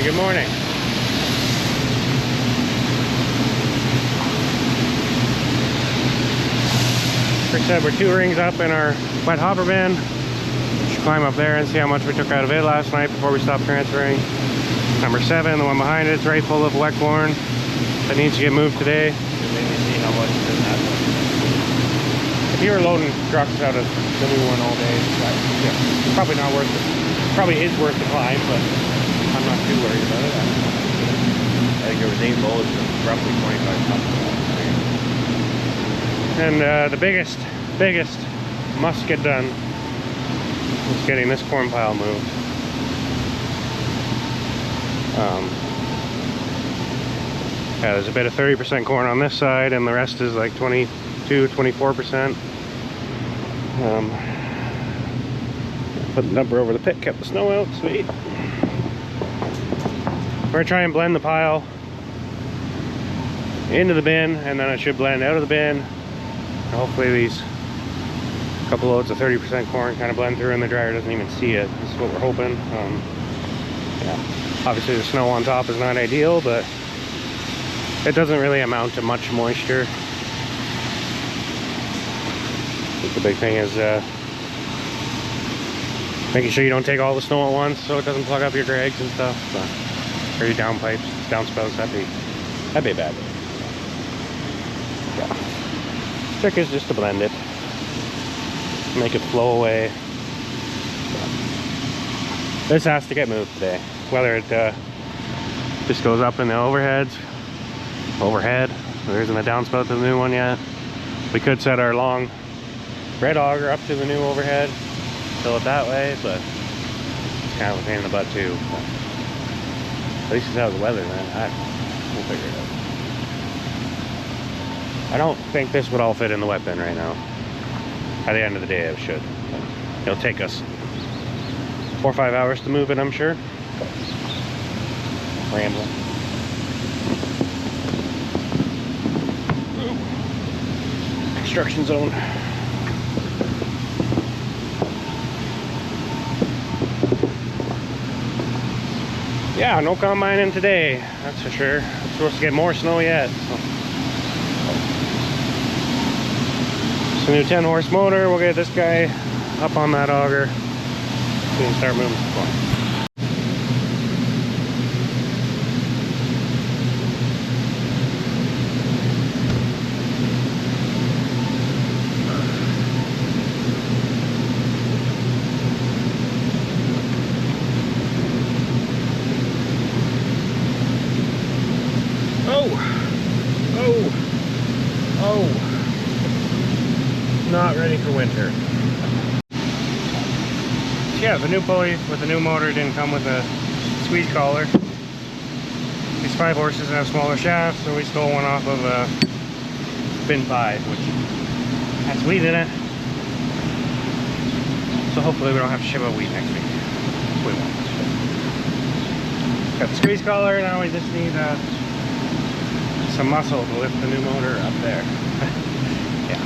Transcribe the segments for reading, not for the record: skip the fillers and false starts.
Good morning. First said we're 2 rings up in our wet hopper bin. We should climb up there and see how much we took out of it last night before we stopped transferring. Number 7, the one behind it, is right full of wet corn that needs to get moved today. Maybe see how much is in that one. If you were loading trucks out of the new one all day, it's probably not worth it. Probably is worth the climb, but I'm not too worried about it. I think there was 8 loads of roughly 25 tons. And the biggest must get done is getting this corn pile moved. Yeah, there's a bit of 30% corn on this side, and the rest is like 24%. Put the number over the pit, kept the snow out, sweet. We're gonna try and blend the pile into the bin, and then it should blend out of the bin. And hopefully these couple loads of 30% corn kind of blend through and the dryer doesn't even see it. This is what we're hoping. Yeah. Obviously the snow on top is not ideal, but it doesn't really amount to much moisture. I think the big thing is making sure you don't take all the snow at once so it doesn't plug up your drags and stuff. Or your downpipes, downspouts, that'd be bad. Yeah. Trick is just to blend it. Make it flow away. This has to get moved today. Whether it just goes up in the overhead, there isn't a downspout to the new one yet. We could set our long red auger up to the new overhead, fill it that way, but it's kind of a pain in the butt too. But at least it's out of the weather, man. We'll figure it out. I don't think this would all fit in the wet bin right now. At the end of the day, it should. It'll take us 4 or 5 hours to move it, I'm sure. Rambling. Construction zone. Yeah, no combine in today, that's for sure. It's supposed to get more snow yet. So. It's a new 10-horse motor. We'll get this guy up on that auger so we can start moving some corn. Not ready for winter. Yeah, the new pulley with the new motor didn't come with a squeeze collar. These 5 horses have smaller shafts, so we stole one off of bin 5, which has wheat in it. So hopefully we don't have to ship out wheat next week. We won't. Got the squeeze collar, now we just need some muscle to lift the new motor up there. Yeah.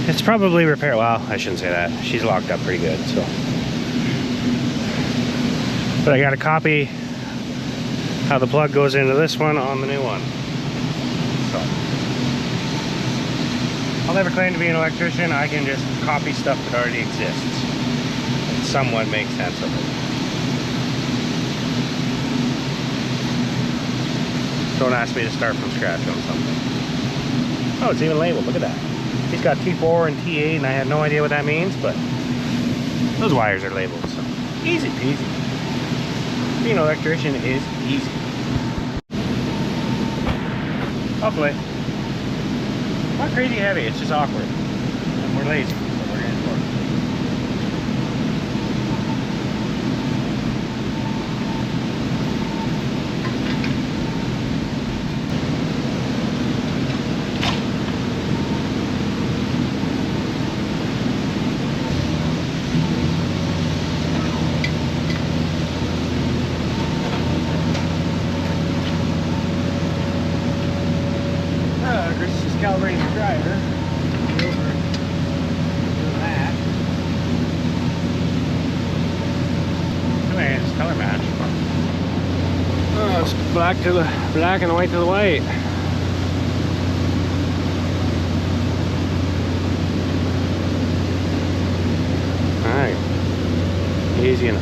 It's probably repair. Well, I shouldn't say that. She's locked up pretty good, so. But I got to copy how the plug goes into this one on the new one. So. I'll never claim to be an electrician. I can just copy stuff that already exists and somewhat make sense of it. Don't ask me to start from scratch on something. Oh, it's even labeled. Look at that. He's got T4 and T8, and I have no idea what that means, but those wires are labeled, so easy peasy. Being an electrician is easy. Hopefully. Not crazy heavy, it's just awkward. And we're lazy, so we're going for it. black to the black and the white to the white. Alright. Easy enough.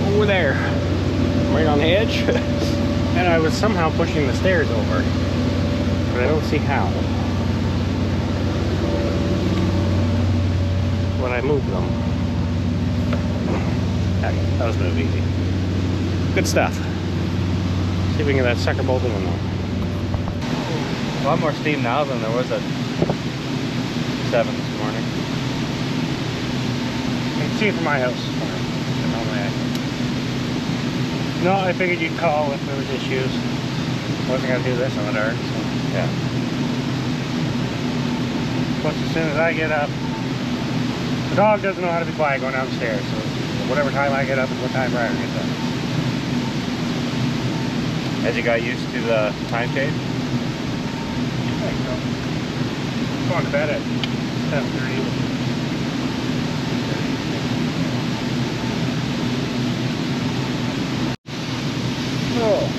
Over there. Right on the edge. And I was somehow pushing the stairs over. But I don't see how. When I move them. Okay, that was move easy. Good stuff. See if we can get that sucker bolted in there. A lot more steam now than there was at 7 this morning. You can see it from my house. No, I figured you'd call if there was issues. Wasn't gonna do this in the dark, so Yeah. plus as soon as I get up, the dog doesn't know how to be quiet going downstairs, so whatever time I get up is what time Briar gets up. As you got used to the time change? There you go. Going to bed at 7:30. Oh.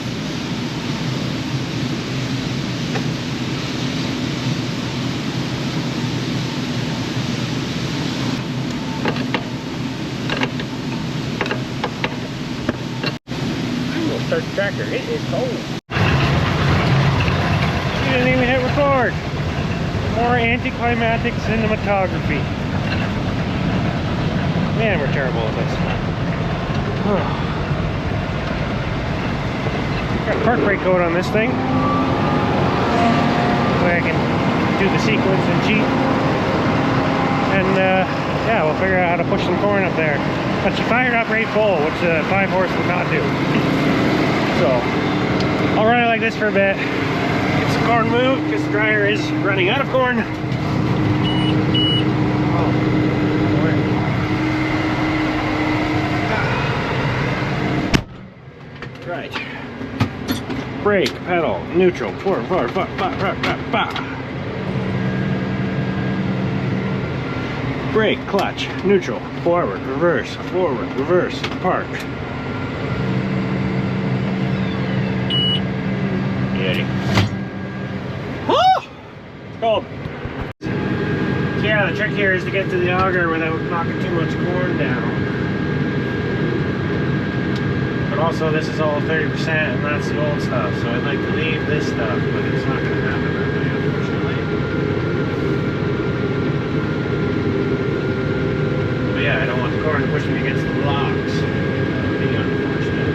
I'm gonna start the tractor. It is cold. You didn't even hit record. More anticlimactic cinematography. Man, we're terrible at this. Got a park brake code on this thing. That way I can do the sequence and cheat. And yeah, we'll figure out how to push some corn up there. But she fired up right full, which the 5-horse would not do. So I'll run it like this for a bit. Get some corn moved because the dryer is running out of corn. Right. Brake, pedal, neutral, forward, brake, clutch, neutral, forward, reverse, park. Yeti. Oh! It's cold. So yeah, the trick here is to get to the auger without knocking too much corn down. Also, this is all 30% and that's the old stuff, so I'd like to leave this stuff, but it's not going to happen that way, unfortunately. But yeah, I don't want the corn pushing me against the blocks. That would be unfortunate.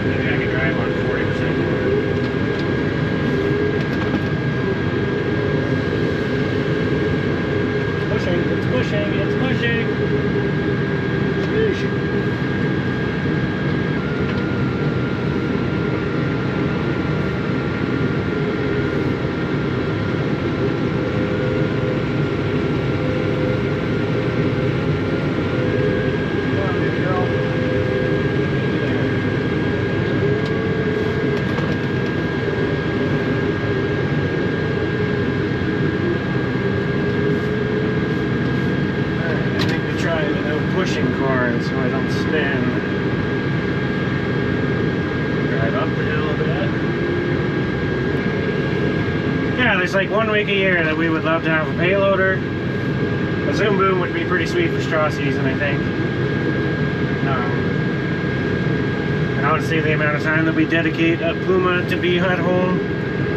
Maybe I can drive on 40% corn. It's pushing, it's pushing! Sheesh. Pushing corn so I don't spin. Drive up the hill a bit. Yeah, there's like 1 week a year that we would love to have a payloader. A Zoom Boom would be pretty sweet for straw season, I think. And honestly, the amount of time that we dedicate a Puma to be at home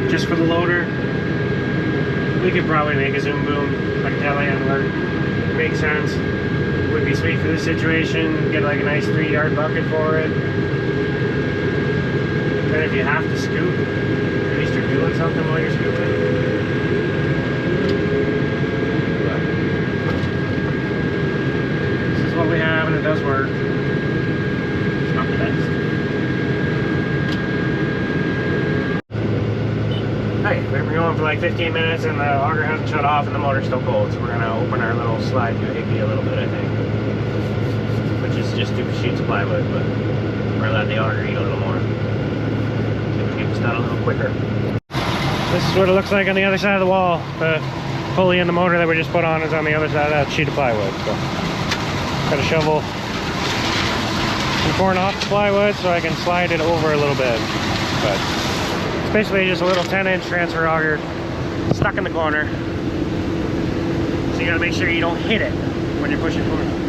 just for the loader, we could probably make a Zoom Boom like a telehandler. Makes sense. Would be sweet for this situation. Get like a nice 3-yard bucket for it. And if you have to scoop, at least you're doing something while you're scooping. But this is what we have, and it does work. It's not the best. Hey, we've been going for like 15 minutes, and the auger hasn't shut off, and the motor's still cold. So we're gonna open our little slide doohickey a little bit, I think. Which is just 2 sheets of plywood, but we're gonna let the auger eat a little more. just done a little quicker. This is what it looks like on the other side of the wall. The pulley and the motor that we just put on is on the other side of that sheet of plywood. So, got to shovel some corn off the plywood so I can slide it over a little bit. But it's basically just a little 10-inch transfer auger stuck in the corner. So you got to make sure you don't hit it when you're pushing corn.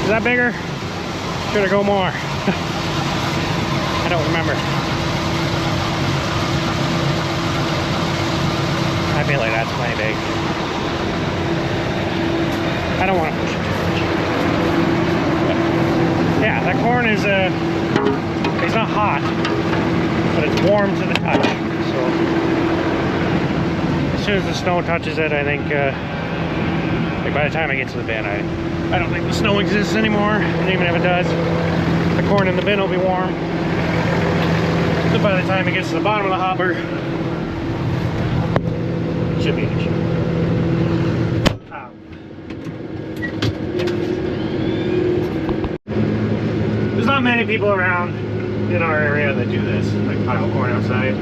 Is that bigger? Should I go more? I don't remember. I feel like that's plenty big. I don't want to push it too much. But yeah, that corn is it's not hot, but it's warm to the touch. So as soon as the snow touches it, I think like by the time I get to the bin, I don't think the snow exists anymore, and even if it does, the corn in the bin will be warm. So by the time it gets to the bottom of the hopper, it should be an issue. There's not many people around in our area that do this, like pile corn outside.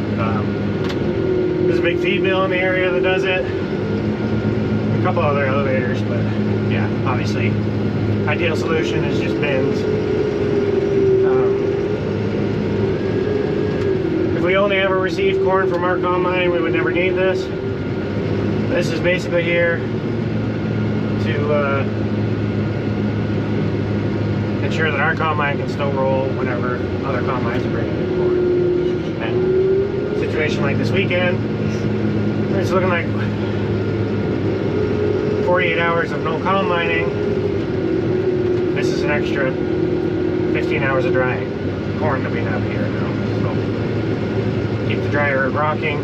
There's a big feed mill in the area that does it. A couple other elevators, but yeah, obviously, ideal solution is just bins. If we only ever received corn from our combine, we would never need this. This is basically here to ensure that our combine can still roll whenever other combines are bringing in corn. And a situation like this weekend, it's looking like 48 hours of no combining. This is an extra 15 hours of drying corn that we have here now. So keep the dryer rocking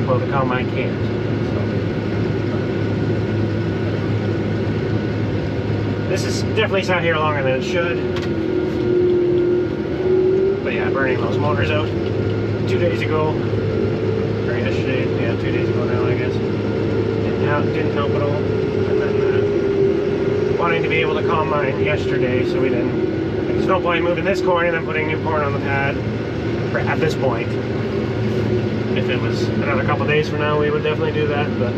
while the combine can't. So this is definitely sat here longer than it should. But yeah, burning those motors out 2 days ago, or yesterday, yeah, 2 days ago now, I guess. Didn't help at all. And then wanting to be able to combine yesterday, so we didn't. There's no point moving this corn and then putting new corn on the pad at this point. If it was another couple days from now, we would definitely do that. But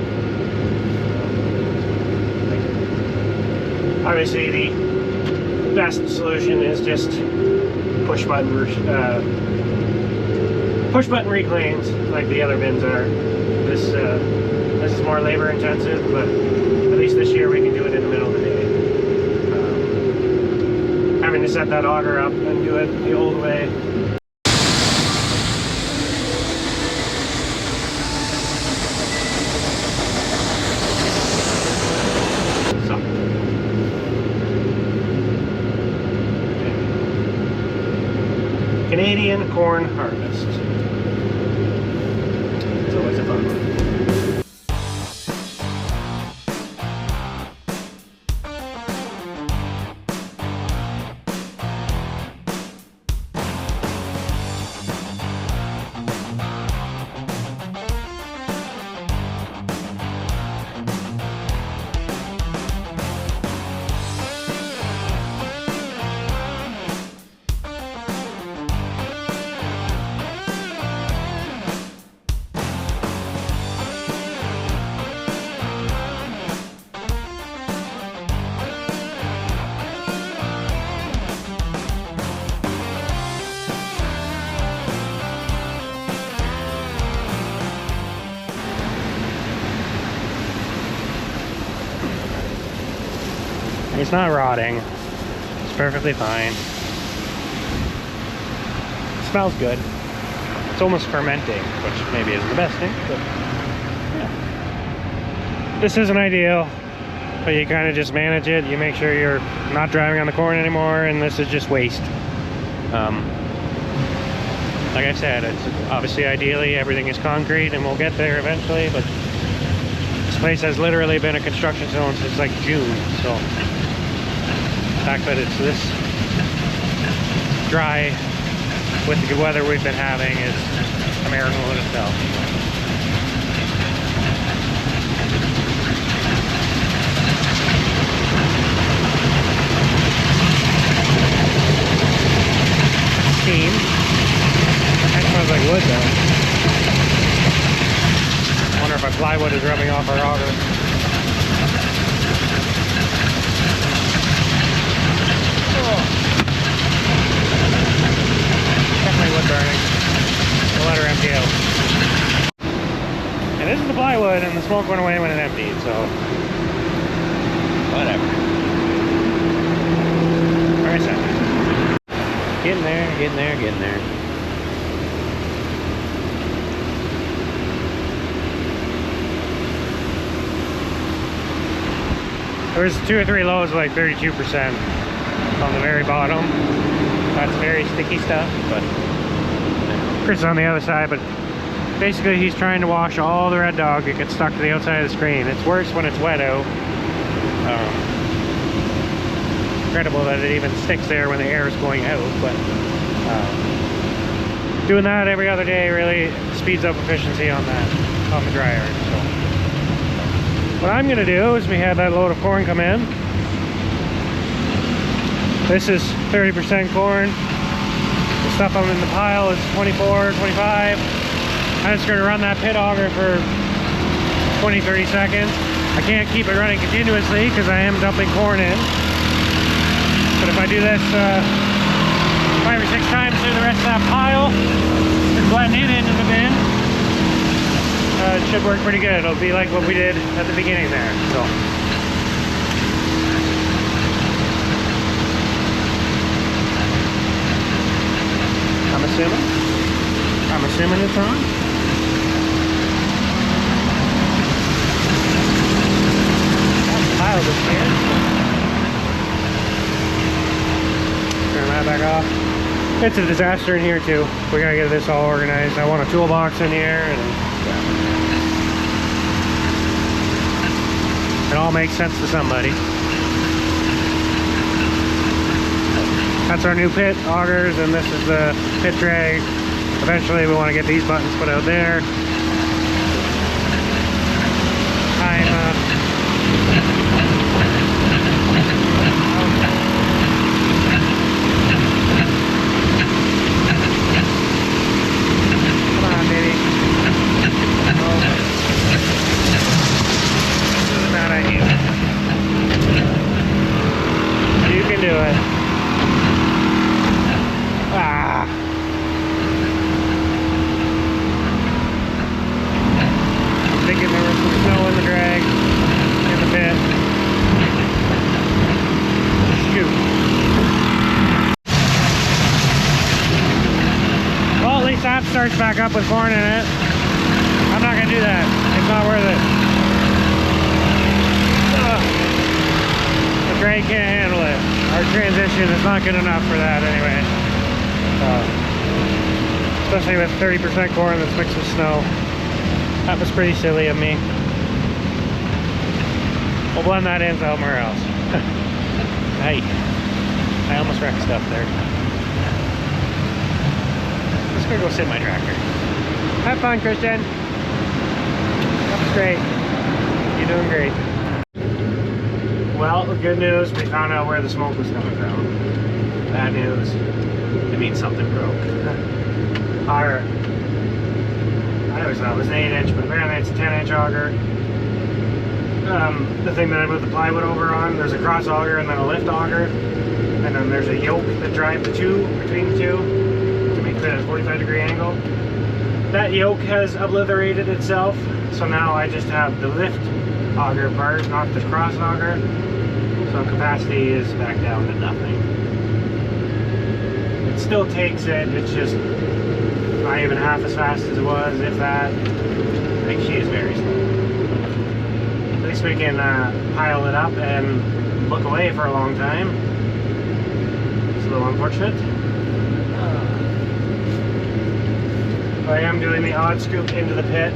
obviously, the best solution is just push button reclaims like the other bins are. This is more labor intensive, but at least this year we can do it in the middle of the day. Having to set that auger up and do it the old way. So. Okay. Canadian corn harvest. It's always a fun one. It's not rotting. It's perfectly fine. It smells good. It's almost fermenting, which maybe isn't the best thing, but yeah. This isn't ideal, but you kind of just manage it. You make sure you're not driving on the corn anymore, and this is just waste. like I said, it's obviously ideally everything is concrete and we'll get there eventually, but this place has literally been a construction zone since like June, so the fact that it's this dry with the good weather we've been having is a miracle in itself. Steam. That smells like wood though. I wonder if our plywood is rubbing off our auger. Definitely wood burning. We'll let her empty out. And this is the plywood, and the smoke went away when it emptied, so whatever. Alright, so getting there, getting there, getting there. There's 2 or 3 loads of like 32% on the very bottom. That's very sticky stuff, but Chris is on the other side, but basically he's trying to wash all the red dog that gets stuck to the outside of the screen. It's worse when it's wet out. Incredible that it even sticks there when the air is going out, but doing that every other day really speeds up efficiency on that, on the dryer. So what I'm gonna do is we had that load of corn come in. This is 30% corn. The stuff I'm in the pile is 24, 25. I'm just gonna run that pit auger for 20, 30 seconds. I can't keep it running continuously because I am dumping corn in. But if I do this 5 or 6 times through the rest of that pile and blend it into the bin, it should work pretty good. It'll be like what we did at the beginning there. So I'm assuming it's on. That pile is here. Turn that back off. It's a disaster in here too. We gotta get this all organized. I want a toolbox in here, and it all makes sense to somebody. That's our new pit augers, and this is the pit drag. Eventually we want to get these buttons put out there. Come on, baby. Oh. This is not ideal. You can do it. Ah. I'm thinking there was some snow in the drag, in the pit. Shoot. Well, at least that starts back up with corn in it. I'm not gonna do that. It's not worth it. The drag can't handle it. Our transition is not good enough for that anyway. Especially with 30% corn that's mixed with snow. That was pretty silly of me. We'll blend that in somewhere else. Hey, I almost wrecked stuff there. I'm just gonna go sit in my tractor. Have fun, Christian. That was great. You're doing great. Well, good news, we found out where the smoke was coming from. Bad news, it means something broke. I always thought it was an 8-inch, but apparently it's a 10-inch auger. The thing that I moved the plywood over on, there's a cross auger and then a lift auger. And then there's a yoke that drives the two, between the two, to make the 45-degree angle. That yoke has obliterated itself, so now I just have the lift auger part, not the cross auger. So capacity is back down to nothing. It still takes it, it's just not even half as fast as it was, if that. Like, she is very slow. At least we can pile it up and look away for a long time. It's a little unfortunate. I am doing the odd scoop into the pit.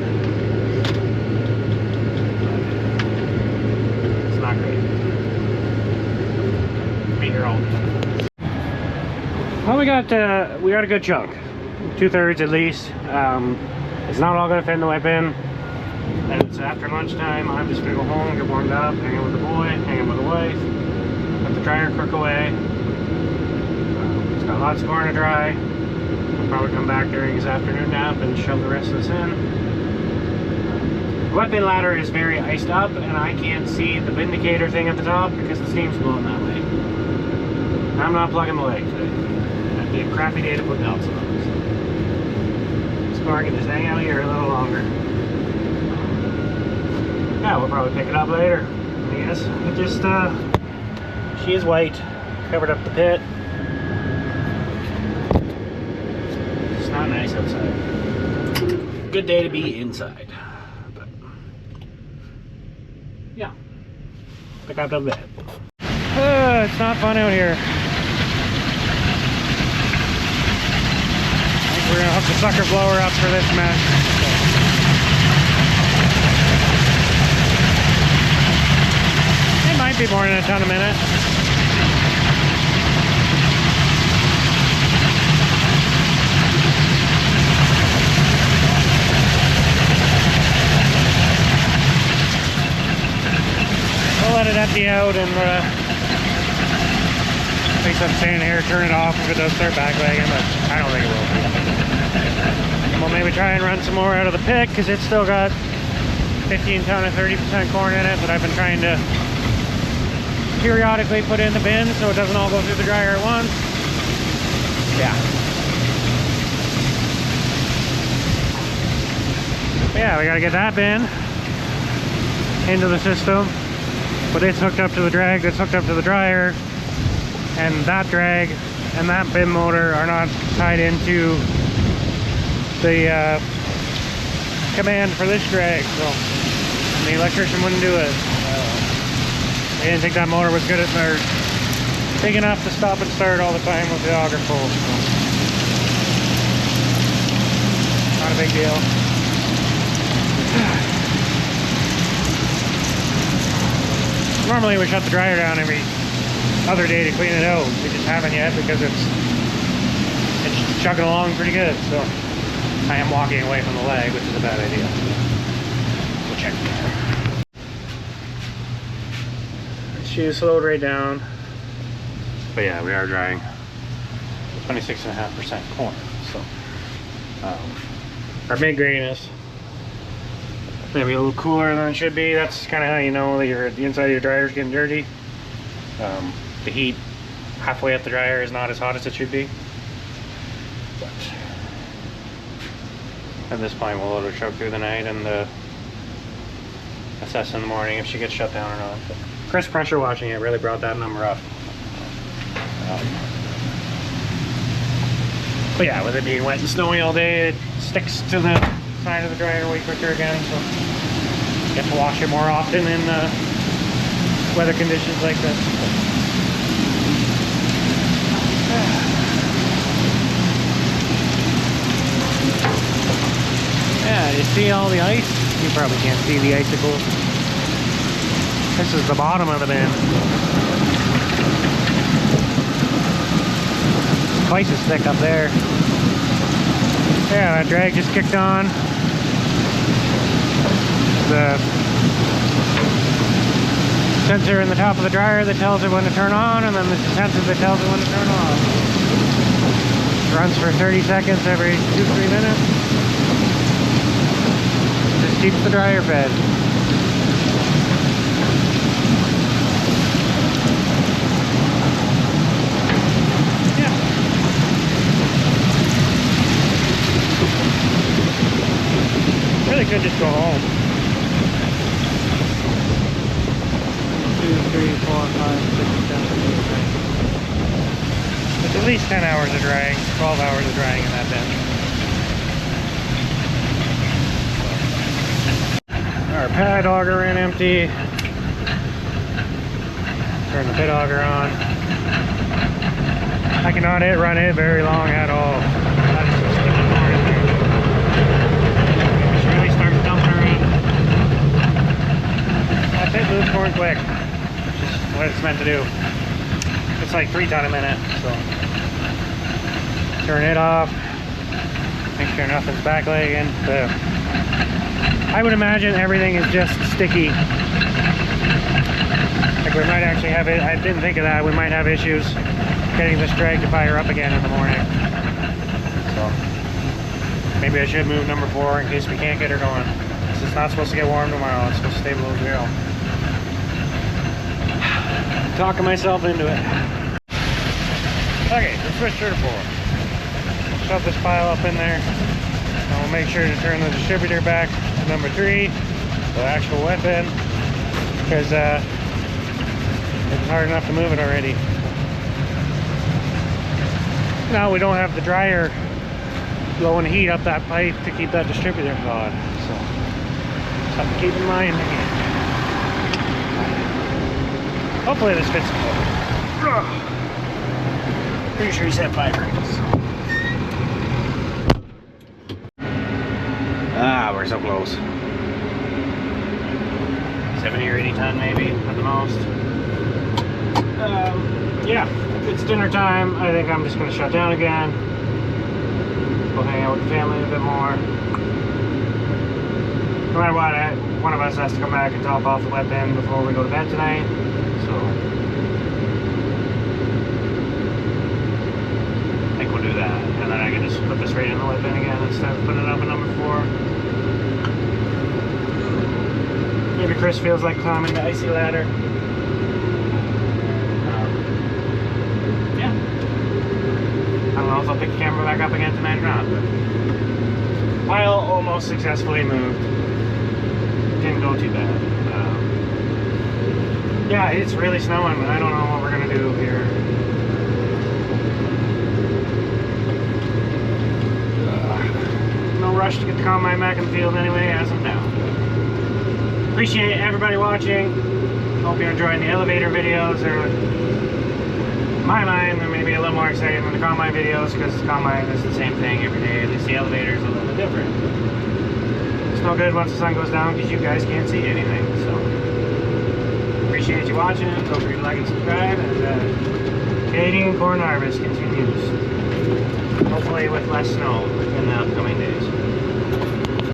It's not great. Be here all day. Well, we got a good chunk, 2/3 at least. It's not all gonna fit in the whip bin. And it's after lunchtime. I'm just gonna go home, get warmed up, hang out with the boy, hang out with the wife, let the dryer cook away. It's got lots of corn to dry. I'll probably come back during his afternoon nap and shove the rest of this in. The wet bin ladder is very iced up, and I can't see the vindicator thing at the top because the steam's blowing that way. I'm not plugging the leg today. That'd be a crappy day to put belts on. So I can just hang out here a little longer. Yeah, we'll probably pick it up later, I guess. It just, she is white, covered up the pit. It's not nice outside. Good day to be inside. But, yeah, pick up the bed. It's not fun out here. I think we're gonna hook the sucker blower up for this mess. Might be more than a ton a minute. We'll let it empty out and at least I'm saying here, turn it off if it does start backlegging, but I don't think it will. We'll maybe try and run some more out of the pit because it's still got 15 ton of 30% corn in it, but I've been trying to periodically put in the bin so it doesn't all go through the dryer at once. Yeah. Yeah, we gotta get that bin into the system, but it's hooked up to the drag that's hooked up to the dryer, and that drag and that bin motor are not tied into the command for this drag, so the electrician wouldn't do it. I didn't think that motor was good at or big enough to stop and start all the time with the auger full. So. Not a big deal. Normally we shut the dryer down every other day to clean it out. We just haven't yet because it's chugging along pretty good. So I am walking away from the leg, which is a bad idea. We'll check there. She slowed right down, but yeah, we are drying 26.5% corn, so our mid-grain is maybe a little cooler than it should be. That's kind of how you know that the inside of your dryer is getting dirty. The heat halfway up the dryer is not as hot as it should be, but at this point we'll let her chug through the night and assess in the morning if she gets shut down or not. Chris pressure washing it really brought that number up. But yeah, with it being wet and snowy all day, it sticks to the side of the dryer way quicker again, so you get to wash it more often in weather conditions like this. Yeah, you see all the ice? You probably can't see the icicles. This is the bottom of the bin. Twice as thick up there. Yeah, that drag just kicked on. The sensor in the top of the dryer that tells it when to turn on, and then the sensor that tells it when to turn off. Runs for 30 seconds every 2-3 minutes. Just keeps the dryer fed. Really could just go home. 2, 3, 4, 5, 6, 7, 8, 9. It's at least 10 hours of drying, 12 hours of drying in that bin. Our pad auger ran empty. Turn the pit auger on. I cannot run it very long at all. that pit moves corn quick, which is what it's meant to do. It's like 3 ton a minute, so turn it off, make sure nothing's backlegging. I would imagine everything is just sticky. Like we might actually have it, I didn't think of that, we might have issues getting this drag to fire up again in the morning. So maybe I should move number 4 in case we can't get her going. It's not supposed to get warm tomorrow, it's supposed to stay below 0. Talking myself into it. Okay, let's switch her to 4. Shove this pile up in there. And we'll make sure to turn the distributor back to number 3, the actual weapon, because it's hard enough to move it already. Now we don't have the dryer blowing heat up that pipe to keep that distributor thawed, so something to keep in mind. Hopefully this fits. Pretty sure he said 5 rings. Ah, we're so close. 70 or 80 ton maybe at the most. Yeah, it's dinner time. I think I'm just going to shut down again. Go hang out with the family a bit more. No matter what, one of us has to come back and top off the wet bin before we go to bed tonight. So I think we'll do that. And then I can just put this right in the wet bin again instead of putting it up at number 4. Maybe Chris feels like climbing the icy ladder. Yeah. I don't know if I'll pick the camera back up again tonight or not, but pile almost successfully moved. Didn't go too bad. Yeah, it's really snowing. I don't know what we're gonna do here. No rush to get the combine back in the field anyway, as of now. Appreciate everybody watching. Hope you're enjoying the elevator videos. In my mind, they're maybe a little more exciting than the combine videos because the combine is the same thing every day. At least the elevator is a little bit different. It's no good once the sun goes down because you guys can't see anything. So appreciate you watching. Don't forget to like and subscribe. And Canadian corn harvest continues. Hopefully with less snow in the upcoming days.